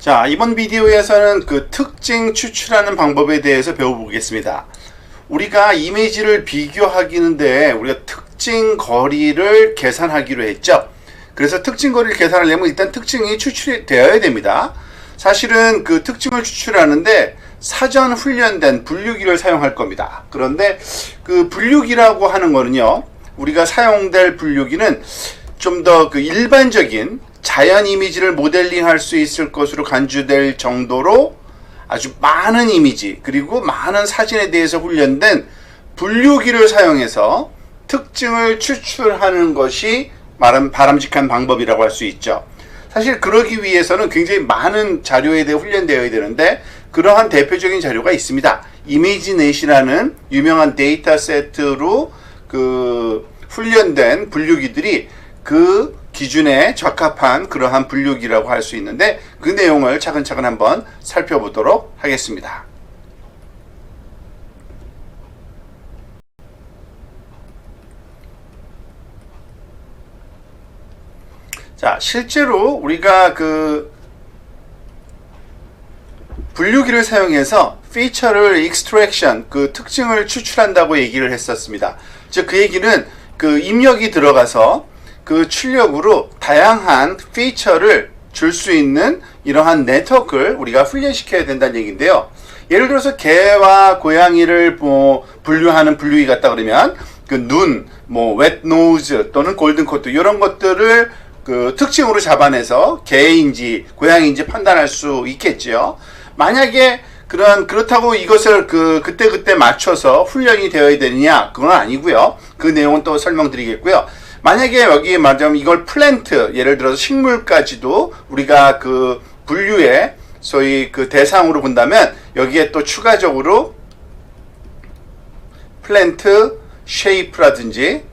자, 이번 비디오에서는 그 특징 추출하는 방법에 대해서 배워보겠습니다. 우리가 이미지를 비교하기는데 우리가 특징 거리를 계산하기로 했죠. 그래서 특징 거리를 계산하려면 일단 특징이 추출이 되어야 됩니다. 사실은 그 특징을 추출하는데 사전 훈련된 분류기를 사용할 겁니다. 그런데 그 분류기라고 하는 거는요, 우리가 사용될 분류기는 좀 더 그 일반적인 자연 이미지를 모델링 할 수 있을 것으로 간주될 정도로 아주 많은 이미지 그리고 많은 사진에 대해서 훈련된 분류기를 사용해서 특징을 추출하는 것이 바람직한 방법이라고 할 수 있죠. 사실 그러기 위해서는 굉장히 많은 자료에 대해 훈련되어야 되는데 그러한 대표적인 자료가 있습니다. 이미지넷이라는 유명한 데이터 세트로 그 훈련된 분류기들이 그 기준에 적합한 그러한 분류기라고 할 수 있는데 그 내용을 차근차근 한번 살펴보도록 하겠습니다. 자, 실제로 우리가 그 분류기를 사용해서 피처를 익스트랙션, 그 특징을 추출한다고 얘기를 했었습니다. 즉 그 얘기는 그 입력이 들어가서 그 출력으로 다양한 피처를 줄 수 있는 이러한 네트워크를 우리가 훈련시켜야 된다는 얘기인데요. 예를 들어서 개와 고양이를 분류하는 분류기 같다 그러면 그 눈, 웻 노즈 또는 골든 코트 이런 것들을 그 특징으로 잡아내서 개인지 고양이인지 판단할 수 있겠죠. 만약에 그렇다고 이것을 그때 맞춰서 훈련이 되어야 되느냐? 그건 아니고요. 그 내용은 또 설명드리겠고요. 만약에 여기 말하자면 이걸 플랜트, 예를 들어서 식물까지도 우리가 그 분류의 소위 그 대상으로 본다면 여기에 또 추가적으로 플랜트 쉐이프라든지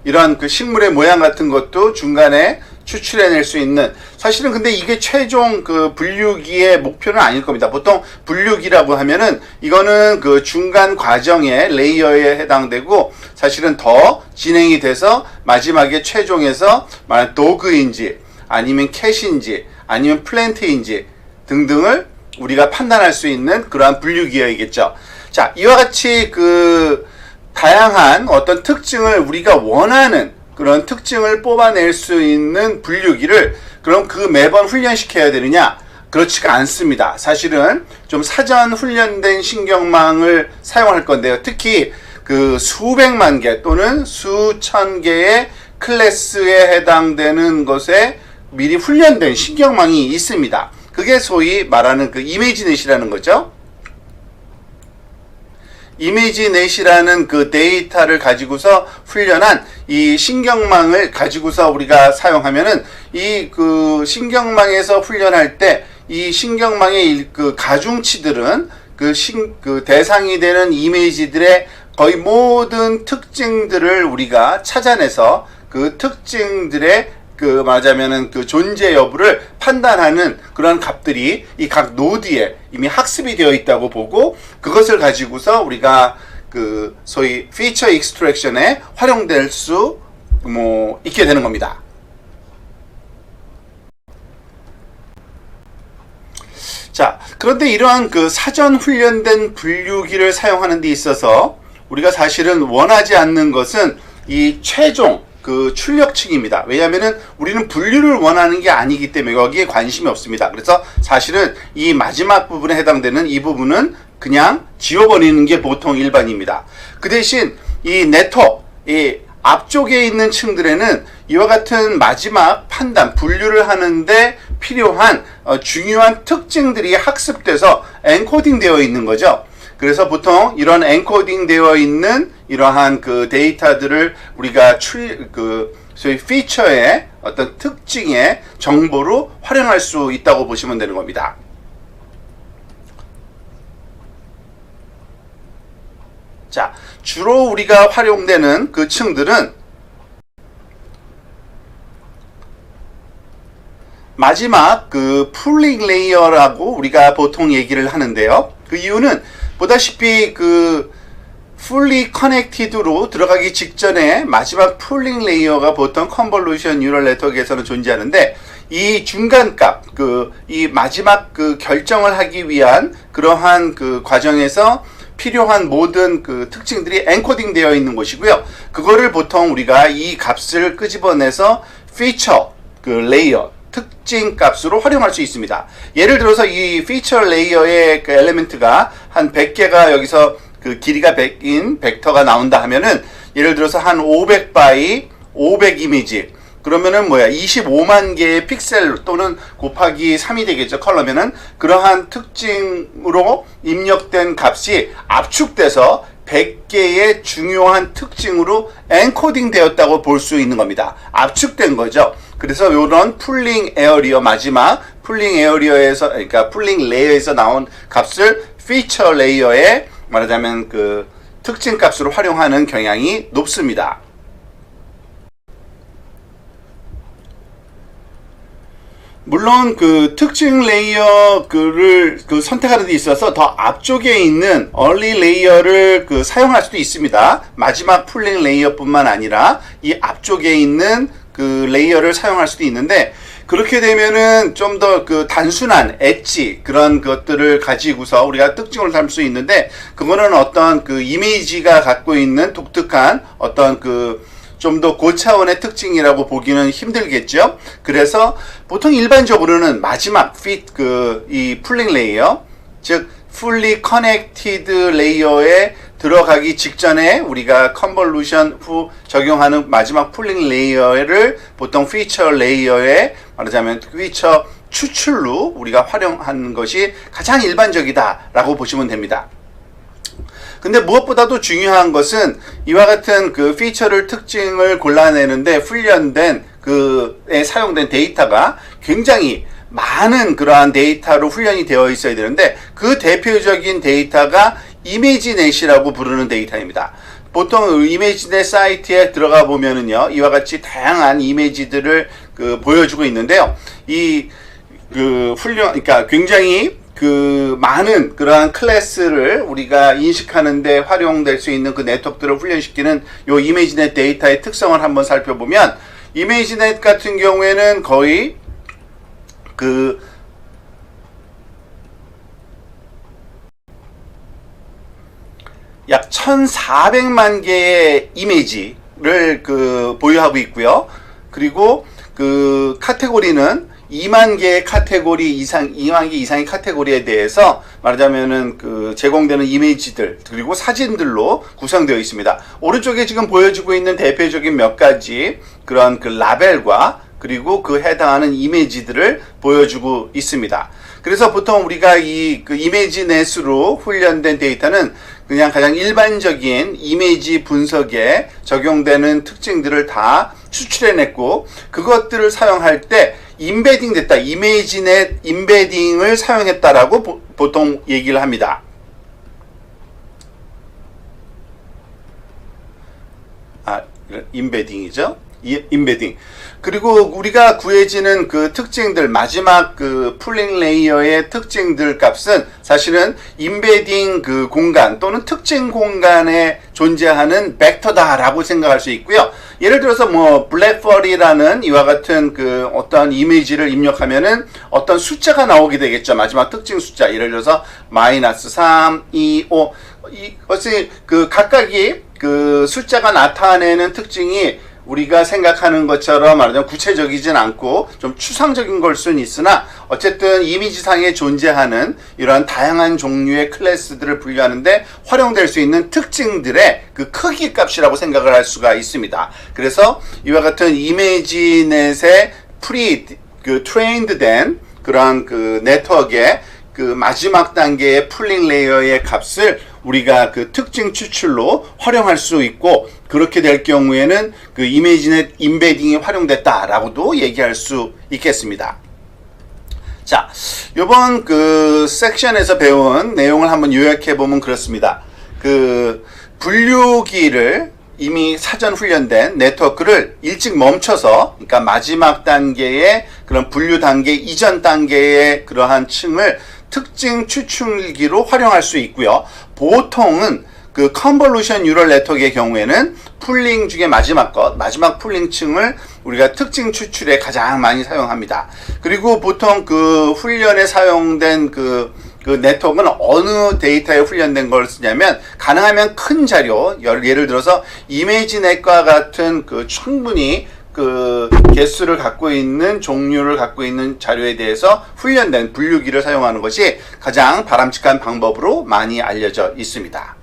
이런 그 식물의 모양 같은 것도 중간에 추출해낼 수 있는, 사실은 근데 이게 최종 그 분류기의 목표는 아닐 겁니다. 보통 분류기라고 하면은 이거는 그 중간 과정의 레이어에 해당되고 사실은 더 진행이 돼서 마지막에 최종에서 만약 도그인지 아니면 캣인지 아니면 플랜트인지 등등을 우리가 판단할 수 있는 그러한 분류기여야겠죠. 자, 이와 같이 그 다양한 어떤 특징을 우리가 원하는 그런 특징을 뽑아낼 수 있는 분류기를 그럼 그 매번 훈련시켜야 되느냐? 그렇지가 않습니다. 사실은 좀 사전 훈련된 신경망을 사용할 건데요. 특히 그 수백만 개 또는 수천 개의 클래스에 해당되는 것에 미리 훈련된 신경망이 있습니다. 그게 소위 말하는 그 이미지넷이라는 거죠. 이미지넷이라는 그 데이터를 가지고서 훈련한 이 신경망을 가지고서 우리가 사용하면은 이 그 신경망에서 훈련할 때 이 신경망의 그 가중치들은 그 대상이 되는 이미지들의 거의 모든 특징들을 우리가 찾아내서 그 특징들의 그 말하자면은 그 존재 여부를 판단하는 그런 값들이 이 각 노드에 이미 학습이 되어 있다고 보고 그것을 가지고서 우리가 그 소위 피처 익스트랙션에 활용될 수 있게 되는 겁니다. 자, 그런데 이러한 그 사전 훈련된 분류기를 사용하는 데 있어서 우리가 사실은 원하지 않는 것은 이 최종 그 출력층입니다. 왜냐하면은 우리는 분류를 원하는 게 아니기 때문에 여기에 관심이 없습니다. 그래서 사실은 이 마지막 부분에 해당되는 이 부분은 그냥 지워버리는 게 보통 일반입니다. 그 대신 이 네트워크, 이 앞쪽에 있는 층들에는 이와 같은 마지막 판단, 분류를 하는데 필요한 중요한 특징들이 학습돼서 엔코딩 되어 있는 거죠. 그래서 보통 이런 엔코딩 되어 있는 이러한 그 데이터들을 우리가 소위 피처의 어떤 특징의 정보로 활용할 수 있다고 보시면 되는 겁니다. 자, 주로 우리가 활용되는 그 층들은 마지막 그 풀링 레이어라고 우리가 보통 얘기를 하는데요. 그 이유는 보다시피 그 fully connected로 들어가기 직전에 마지막 풀링 레이어가 보통 컨볼루션 뉴럴 네트워크에서는 존재하는데 이 중간값, 이 마지막 결정을 하기 위한 그러한 과정에서 필요한 모든 특징들이 엔코딩 되어 있는 곳이고요. 그거를 보통 우리가 이 값을 끄집어내서 피처, 레이어, 특징 값으로 활용할 수 있습니다. 예를 들어서 이 피처 레이어의 엘리멘트가 한 100개가 여기서 길이가 100인 벡터가 나온다 하면은, 예를 들어서 한 500바이 500 이미지, 그러면은 25만 개의 픽셀 또는 곱하기 3이 되겠죠, 컬러면은. 그러한 특징으로 입력된 값이 압축돼서 100개의 중요한 특징으로 엔코딩 되었다고 볼 수 있는 겁니다. 압축된 거죠. 그래서 이런 풀링 에어리어, 마지막 풀링 에어리어에서, 그러니까 풀링 레이어에서 나온 값을 피처 레이어에 말하자면 특징 값으로 활용하는 경향이 높습니다. 물론 특징 레이어를 선택하는 데 있어서 더 앞쪽에 있는 early 레이어를 사용할 수도 있습니다. 마지막 풀링 레이어뿐만 아니라 이 앞쪽에 있는 레이어를 사용할 수도 있는데, 그렇게 되면은 좀 더 단순한 엣지, 그런 것들을 가지고서 우리가 특징을 담을 수 있는데, 그거는 어떤 이미지가 갖고 있는 독특한 어떤 좀 더 고차원의 특징이라고 보기는 힘들겠죠. 그래서 보통 일반적으로는 마지막 이 풀링 레이어, 즉 fully connected 레이어에 들어가기 직전에 우리가 컨볼루션 후 적용하는 마지막 풀링 레이어를 보통 피처 레이어에 말하자면 피처 추출로 우리가 활용하는 것이 가장 일반적이다 라고 보시면 됩니다. 근데 무엇보다도 중요한 것은 이와 같은 피처를 특징을 골라내는데 훈련된 사용된 데이터가 굉장히 많은 그러한 데이터로 훈련이 되어 있어야 되는데, 그 대표적인 데이터가 이미지넷이라고 부르는 데이터입니다. 보통 이미지넷 사이트에 들어가 보면은요, 이와 같이 다양한 이미지들을 보여주고 있는데요. 그러니까 굉장히 많은 그러한 클래스를 우리가 인식하는데 활용될 수 있는 네트워크들을 훈련시키는 요 이미지넷 데이터의 특성을 한번 살펴보면, 이미지넷 같은 경우에는 거의 약 1400만 개의 이미지를 보유하고 있고요. 그리고 카테고리는 2만 개의 카테고리 이상, 2만 개 이상의 카테고리에 대해서 말하자면은 제공되는 이미지들, 그리고 사진들로 구성되어 있습니다. 오른쪽에 지금 보여지고 있는 대표적인 몇 가지 그런 라벨과 그리고 해당하는 이미지들을 보여주고 있습니다. 그래서 보통 우리가 이미지넷으로 훈련된 데이터는 그냥 가장 일반적인 이미지 분석에 적용되는 특징들을 다 추출해냈고, 그것들을 사용할 때 임베딩 됐다, 이미지넷 임베딩을 사용했다라고 보통 얘기를 합니다. 임베딩이죠. 임베딩. 그리고 우리가 구해지는 특징들, 마지막 풀링 레이어의 특징들 값은 사실은 임베딩 공간 또는 특징 공간에 존재하는 벡터다라고 생각할 수 있고요. 예를 들어서 블랙펄이라는 이와 같은 어떤 이미지를 입력하면은 어떤 숫자가 나오게 되겠죠. 마지막 특징 숫자. 예를 들어서 -3, 2, 5. 이것이 각각이 숫자가 나타내는 특징이 우리가 생각하는 것처럼 말하자면 구체적이진 않고 좀 추상적인 걸 수는 있으나, 어쨌든 이미지상에 존재하는 이러한 다양한 종류의 클래스들을 분류하는데 활용될 수 있는 특징들의 크기 값이라고 생각을 할 수가 있습니다. 그래서 이와 같은 이미지넷에 트레인드 된 그러한 네트워크의 마지막 단계의 풀링 레이어의 값을 우리가 특징 추출로 활용할 수 있고, 그렇게 될 경우에는 이미지넷 임베딩이 활용됐다라고도 얘기할 수 있겠습니다. 자, 이번 섹션에서 배운 내용을 한번 요약해 보면 그렇습니다. 분류기를 이미 사전 훈련된 네트워크를 일찍 멈춰서, 그러니까 마지막 단계의 그런 분류 단계 이전 단계의 그러한 층을 특징 추출기로 활용할 수 있고요. 보통은 그 컨볼루션 뉴럴 네트워크의 경우에는 풀링 중에 마지막 풀링층을 우리가 특징 추출에 가장 많이 사용합니다. 그리고 보통 그 훈련에 사용된 그 네트워크는 어느 데이터에 훈련된 걸 쓰냐면, 가능하면 큰 자료, 예를 들어서 이미지넷과 같은 그 충분히 그 개수를 갖고 있는, 종류를 갖고 있는 자료에 대해서 훈련된 분류기를 사용하는 것이 가장 바람직한 방법으로 많이 알려져 있습니다.